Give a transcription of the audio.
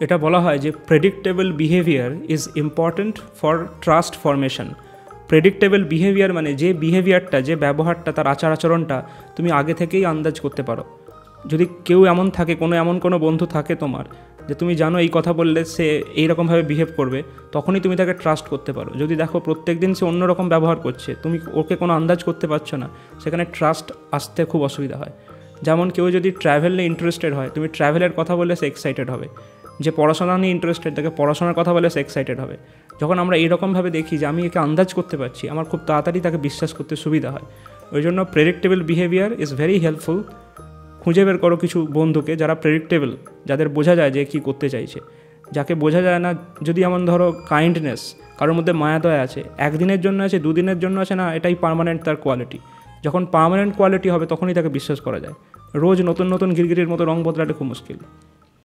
এটা বলা হয় যে predictable behaviour is important for trust formation. Predictable behaviour মানে যে বিহেভিয়ারটা, যে ব্যবহারটা, তার আচার আচরণটা তুমি আগে থেকেই আন্দাজ করতে পারো। যদি কেউ এমন থাকে, এমন কোনো বন্ধু থাকে তোমার, যে তুমি জানো এই কথা বললে সে এইরকমভাবে বিহেভ করবে, তখনই তুমি তাকে ট্রাস্ট করতে পারো। যদি দেখো প্রত্যেক দিন সে অন্যরকম ব্যবহার করছে, তুমি ওকে কোনো আন্দাজ করতে পারছো না, সেখানে ট্রাস্ট আসতে খুব অসুবিধা হয়। যেমন কেউ যদি ট্র্যাভেলে ইন্টারেস্টেড হয়, তুমি ট্র্যাভেলের কথা বললে সে এক্সাইটেড হবে। যে পড়াশোনা নিয়ে ইন্টারেস্টেড, তাকে পড়াশোনার কথা বলে সে এক্সাইটেড হবে। যখন আমরা এইরকমভাবে দেখি যে আমি একে আন্দাজ করতে পারছি, আমার খুব তাড়াতাড়ি তাকে বিশ্বাস করতে সুবিধা হয়। ওই জন্য predictable behaviour is very helpful. খুঁজে বের করো কিছু বন্ধুকে যারা প্রেডিক্টেবল, যাদের বোঝা যায় যে কী করতে চাইছে। যাকে বোঝা যায় না, যদি এমন ধরো কাইন্ডনেস, কারোর মধ্যে মায়া দয়া আছে, একদিনের জন্য আছে, দুদিনের জন্য আছে না, এটাই পার্মানেন্ট তার কোয়ালিটি। যখন পার্মানেন্ট কোয়ালিটি হবে তখনই তাকে বিশ্বাস করা যায়। রোজ নতুন নতুন গিরগিরির মতো রং বদলাতে খুব মুশকিল।